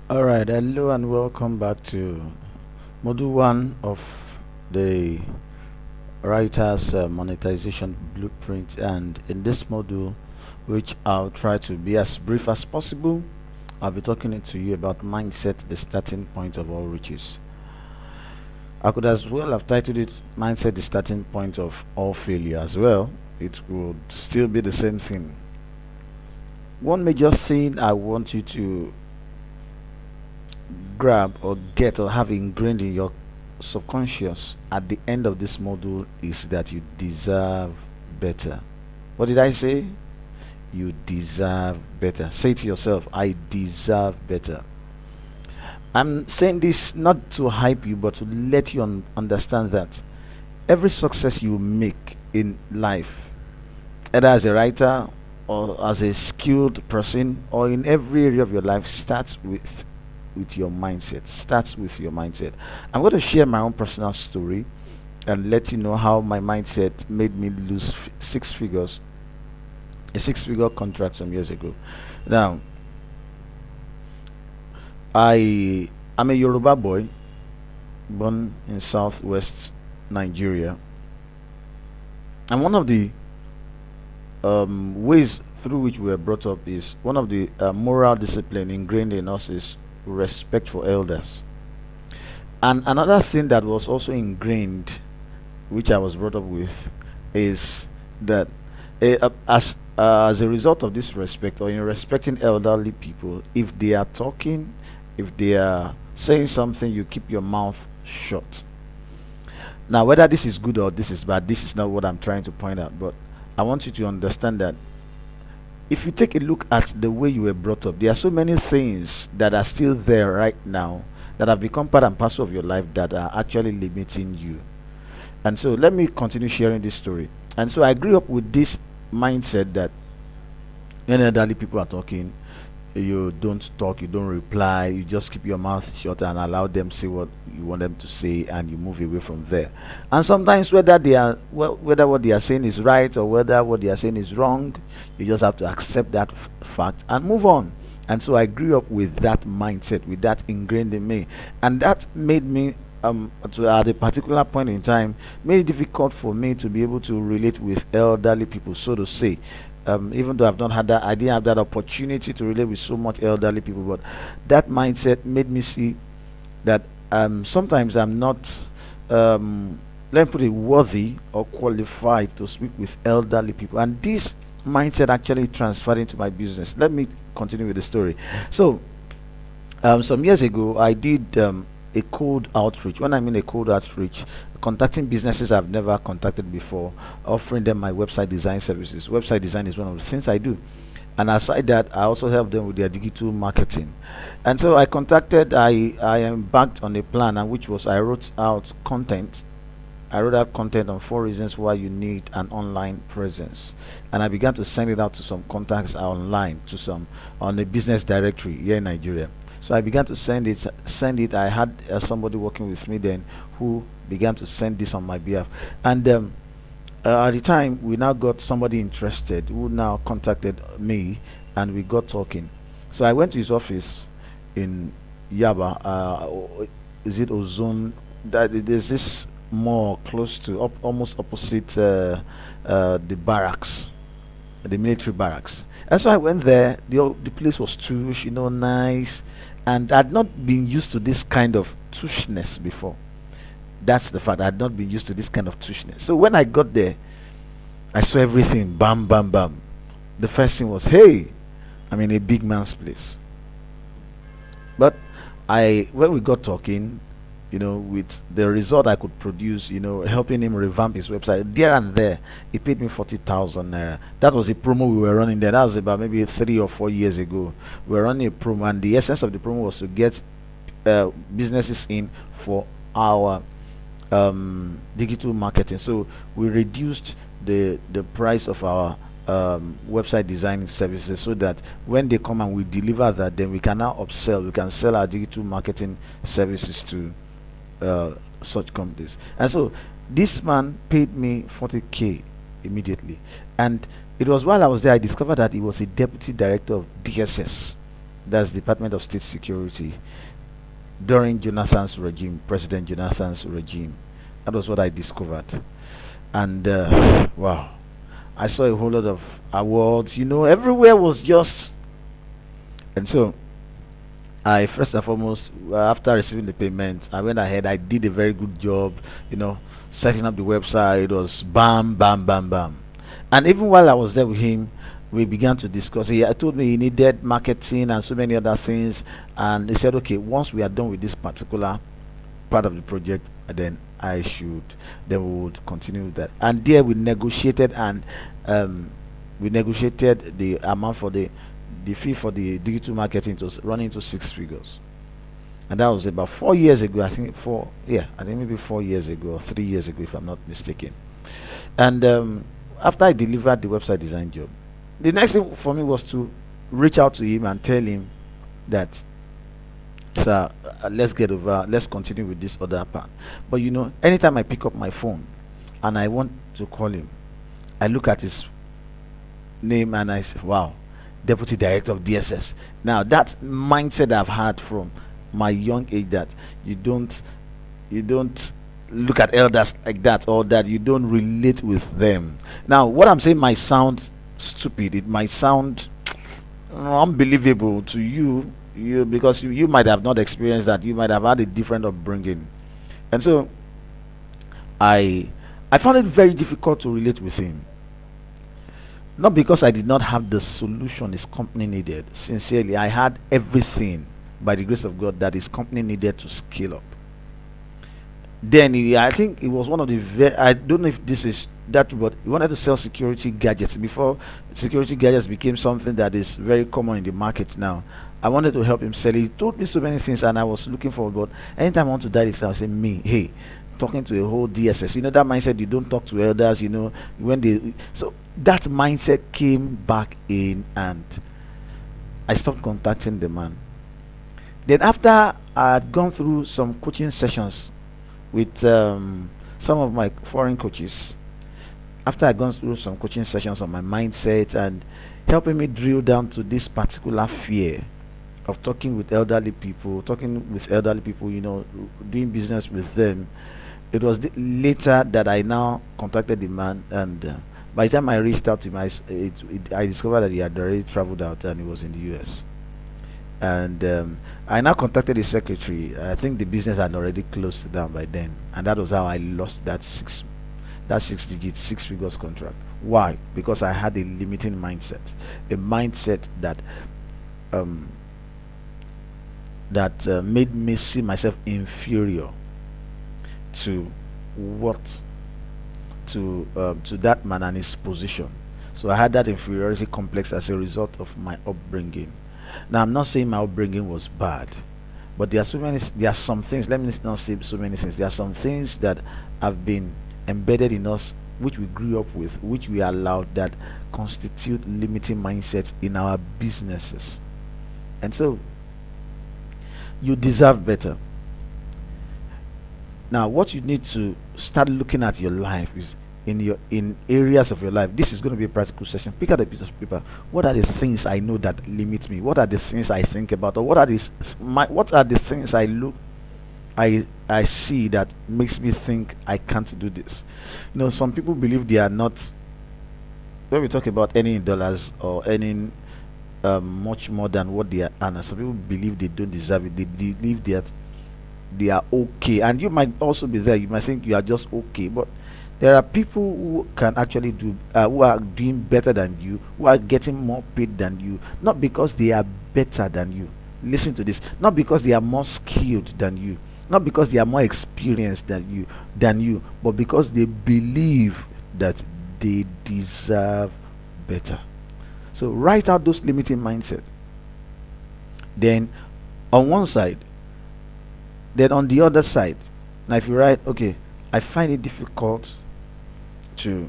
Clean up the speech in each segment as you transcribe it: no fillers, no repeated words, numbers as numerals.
Alright, hello and welcome back to Module 1 of the Writer's Monetization Blueprint. And in this module, which I'll try to be as brief as possible, I'll be talking to you about mindset, the starting point of all riches. I could as well have titled it Mindset, the starting point of all failure as well. It would still be the same thing. One major thing I want you to grab or get or have ingrained in your subconscious at the end of this module is that you deserve better. What did I say? You deserve better. Say to yourself, I deserve better. I'm saying this not to hype you, but to let you understand that every success you make in life, either as a writer or as a skilled person or in every area of your life, starts with your mindset. Starts with your mindset. I'm going to share my own personal story and let you know how my mindset made me lose six figures, a six-figure contract some years ago. Now, I am a Yoruba boy born in southwest Nigeria, and one of the ways through which we were brought up is one of the moral discipline ingrained in us is respect for elders. And another thing that was also ingrained, which I was brought up with, is that as a result of this respect, or in respecting elderly people, if they are talking, if they are saying something, you keep your mouth shut. Now, whether this is good or this is bad, this is not what I'm trying to point out, but I want you to understand that if you take a look at the way you were brought up, there are so many things that are still there right now that have become part and parcel of your life that are actually limiting you. And so let me continue sharing this story. And so I grew up with this mindset that when elderly people are talking, you don't talk, you don't reply, you just keep your mouth shut and allow them say what you want them to say, and you move away from there. And sometimes whether what they are saying is right or whether what they are saying is wrong, you just have to accept that fact and move on. And so I grew up with that mindset, with that ingrained in me, and that made me at a particular point in time, made it difficult for me to be able to relate with elderly people, so to say. Even though I didn't have that opportunity to relate with so much elderly people, but that mindset made me see that sometimes I'm not, let me put it, worthy or qualified to speak with elderly people. And this mindset actually transferred into my business. Let me continue with the story. So, some years ago, I did a cold outreach. When I mean a cold outreach, contacting businesses I've never contacted before, offering them my website design services. Website design is one of the things I do, and aside that, I also help them with their digital marketing. And so I embarked on a plan, and which was I wrote out content. I wrote out content on 4 reasons why you need an online presence, and I began to send it out to some contacts online, to some on a business directory here in Nigeria. So I began to send it. I had somebody working with me then who began to send this on my behalf, and at the time we now got somebody interested who now contacted me, and we got talking. So I went to his office in Yaba. Is it Ozone? That there's this mall close to almost opposite the barracks, the military barracks. And so I went there. The place was tush, nice, and I'd not been used to this kind of tushness before. That's the fact. I had not been used to this kind of tushness. So when I got there, I saw everything. Bam, bam, bam. The first thing was, hey, I'm in a big man's place. But when we got talking, with the result I could produce, helping him revamp his website, there and there, he paid me 40,000 naira. That was a promo we were running there. That was about maybe 3 or 4 years ago. We were running a promo, and the essence of the promo was to get businesses in for our digital marketing. So we reduced the price of our website design services, so that when they come and we deliver that, then we can now upsell. We can sell our digital marketing services to such companies. And so this man paid me 40K immediately, and it was while I was there I discovered that he was a deputy director of DSS. That's Department of State Security during Jonathan's regime, President Jonathan's regime. That was what I discovered. And wow, I saw a whole lot of awards. Everywhere was just. And so I first and foremost, after receiving the payment, I went ahead. I did a very good job, setting up the website. It was bam, bam, bam, bam. And even while I was there with him, we began to discuss. He told me he needed marketing and so many other things. And he said, okay, once we are done with this particular part of the project, then then we would continue with that. And there we negotiated, and we negotiated the amount for the fee for the digital marketing to run into 6 figures. And that was about 4 years ago. I think maybe 4 years ago or 3 years ago, if I'm not mistaken. And after I delivered the website design job, the next thing for me was to reach out to him and tell him that, sir, let's continue with this other part. But anytime I pick up my phone and I want to call him, I look at his name and I say, wow, Deputy Director of DSS. Now that mindset I've had from my young age, that you don't look at elders like that, or that you don't relate with them. Now what I'm saying might sound stupid, it might sound unbelievable to you, because you might have not experienced that, you might have had a different upbringing. And so I found it very difficult to relate with him, not because I did not have the solution his company needed. Sincerely, I had everything by the grace of God that his company needed to scale up. Then I think it was one of the I don't know if this is that, but he wanted to sell security gadgets before security gadgets became something that is very common in the market now. I wanted to help him sell it. He told me so many things, and I was looking for. But anytime I want to dial this, I say, me, hey, talking to a whole DSS. That mindset, you don't talk to elders, when they. So that mindset came back in, and I stopped contacting the man. Then after I had gone through some coaching sessions with some of my foreign coaches, after I'd gone through some coaching sessions on my mindset and helping me drill down to this particular fear of talking with elderly people, doing business with them, it was later that I now contacted the man, and by the time I reached out to him, I discovered that he had already traveled out and he was in the US. And I now contacted his secretary. I think the business had already closed down by then, and that was how I lost that 6 figures contract. Why? Because I had a limiting mindset, a mindset that made me see myself inferior to that man and his position. So I had that inferiority complex as a result of my upbringing. Now I'm not saying my upbringing was bad, but there are some things, let me not say so many things, there are some things that have been embedded in us, which we grew up with, which we allowed, that constitute limiting mindsets in our businesses. And so you deserve better. Now what you need to start looking at your life is in areas of your life. This is going to be a practical session. Pick out a piece of paper. What are the things I know that limit me? What are the things I think about? Or what are the things I see that makes me think I can't do this? Some people believe they are not. When we talk about earning in dollars or earning much more than what they are earning, some people believe they don't deserve it. They believe that they are okay, and you might also be there. You might think you are just okay, but there are people who can actually do who are doing better than you, who are getting more paid than you, not because they are better than you. Listen to this. Not because they are more skilled than you, not because they are more experienced than you, but because they believe that they deserve better. So write out those limiting mindset. Then on one side, then on the other side. Now if you write, okay, I find it difficult to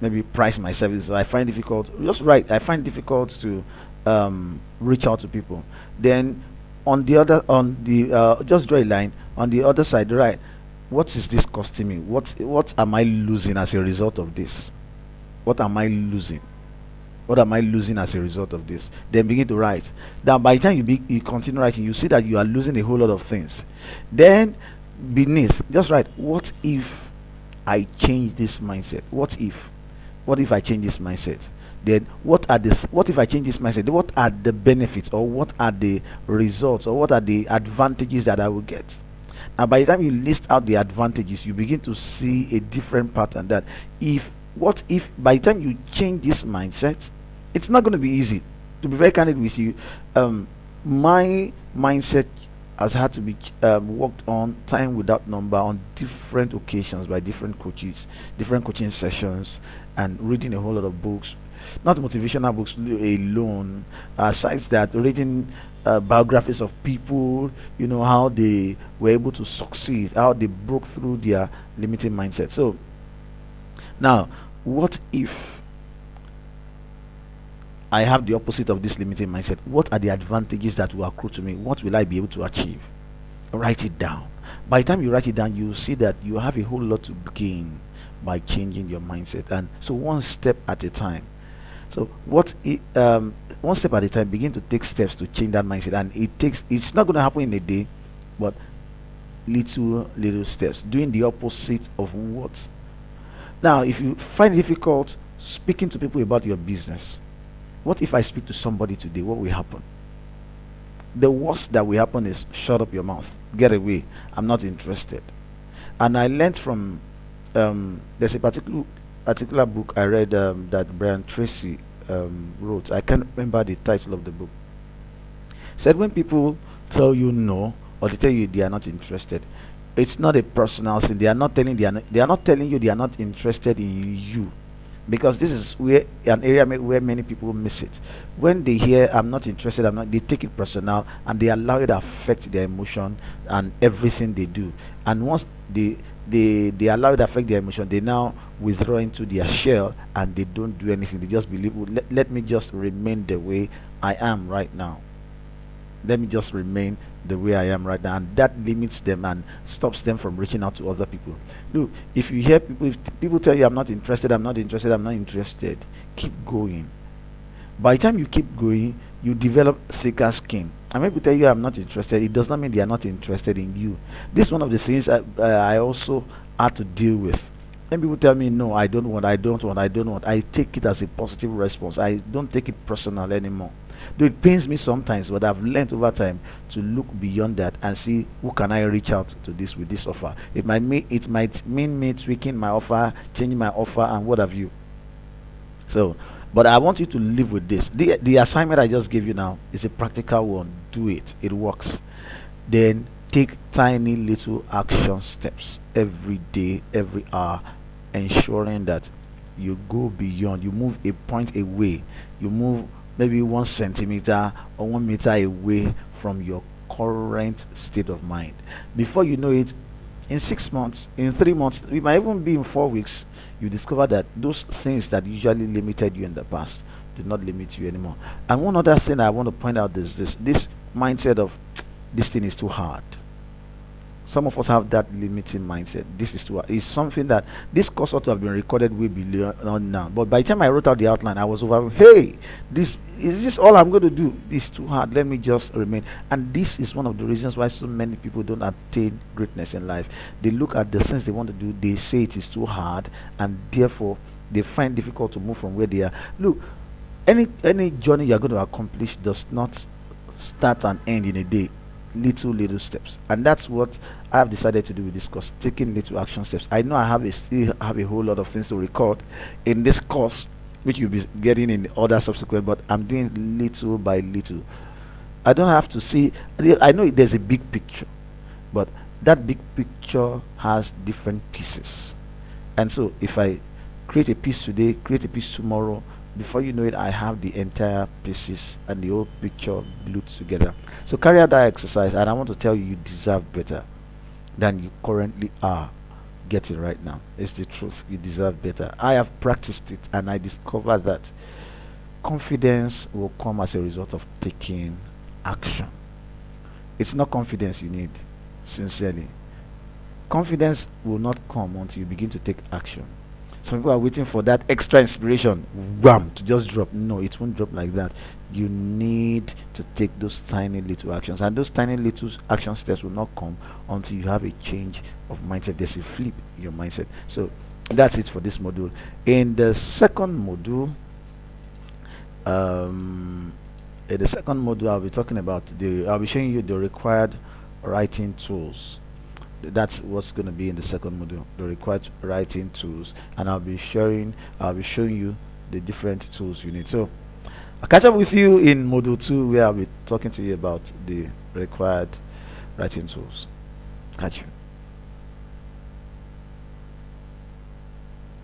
maybe price my service, or I find difficult, just write, I find difficult to reach out to people. Then just draw a line on the other side, right? What is this costing me? What am I losing as a result of this? What am I losing? What am I losing as a result of this? Then begin to write. Now, by the time you continue writing, you see that you are losing a whole lot of things. Then, beneath, just write, what if I change this mindset? What if? What if I change this mindset? Then, what if I change this mindset? What are the benefits, or what are the results, or what are the advantages that I will get? And by the time you list out the advantages, you begin to see a different pattern. That what if by the time you change this mindset, it's not going to be easy. To be very candid with you, my mindset has had to be worked on time without number on different occasions by different coaches, different coaching sessions, and reading a whole lot of books, not motivational books alone, sites that reading biographies of people, how they were able to succeed, how they broke through their limiting mindset. So now, what if I have the opposite of this limiting mindset? What are the advantages that will accrue to me? What will I be able to achieve? Write it down. By the time you write it down, you see that you have a whole lot to gain by changing your mindset. And so, one step at a time. So one step at a time, begin to take steps to change that mindset. And it's not going to happen in a day, but little steps, doing the opposite of what. Now, if you find it difficult speaking to people about your business, what if I speak to somebody today? What will happen? The worst that will happen is, shut up your mouth, get away, I'm not interested. And I learned from there's a particular book I read that Brian Tracy wrote. I can't remember the title of the book. Said, when people tell you no, or they tell you they are not interested, it's not a personal thing. They are not telling you they are not interested in you, because this is where an area where many people miss it. When they hear I'm not interested, they take it personal, and they allow it to affect their emotion and everything they do. And once they allow it to affect their emotion, they now withdraw into their shell, and they don't do anything. They just believe, let me just remain the way I am right now. Let me just remain the way I am right now. And that limits them and stops them from reaching out to other people. Look, if people tell you I'm not interested, keep going. By the time you keep going, you develop thicker skin. And when people tell you I'm not interested, it does not mean they are not interested in you. This is one of the things I also had to deal with. When people tell me no, I don't want, I take it as a positive response. I don't take it personal anymore. Though it pains me sometimes, but I've learned over time to look beyond that and see who can I reach out to this with this offer. It might mean me tweaking my offer, changing my offer, and what have you. So, but I want you to live with this. The assignment I just gave you now is a practical one. Do it. It works. Then take tiny little action steps every day, every hour, ensuring that you go beyond. You move a point away. You move maybe 1 centimeter or 1 meter away from your current state of mind. Before you know it, in 6 months, in 3 months, it might even be in 4 weeks, you discover that those things that usually limited you in the past do not limit you anymore. And one other thing I want to point out is this mindset of this thing is too hard. Some of us have that limiting mindset. This is too hard. It's something that this course ought to have been recorded way beyond now. But by the time I wrote out the outline, I was over. Hey, is this all I'm going to do? This is too hard. Let me just remain. And this is one of the reasons why so many people don't attain greatness in life. They look at the things they want to do. They say it is too hard, and therefore they find it difficult to move from where they are. Look, any journey you are going to accomplish does not start and end in a day. Little steps, and that's what I have decided to do with this course, taking little action steps. I know I still have a whole lot of things to record in this course, which you'll be getting in the other subsequent, but I'm doing little by little. I don't have to see, I know there's a big picture, but that big picture has different pieces. And so if I create a piece today, create a piece tomorrow, before you know it, I have the entire pieces and the whole picture glued together. So carry out that exercise, and I want to tell you, you deserve better than you currently are getting right now. It's the truth. You deserve better. I have practiced it, and I discovered that confidence will come as a result of taking action. It's not confidence you need, sincerely. Confidence will not come until you begin to take action. Some people are waiting for that extra inspiration, wham, to just drop. No, it won't drop like that. You need to take those tiny little actions, and those tiny little action steps will not come until you have a change of mindset. There's a flip in your mindset. So that's it for this module. In the second module, I'll be talking about I'll be showing you the required writing tools. That's what's going to be in the second module, the required writing tools, and I'll be showing you the different tools you need. So I'll catch up with you in module 2, where I'll be talking to you about the required writing tools. Catch you.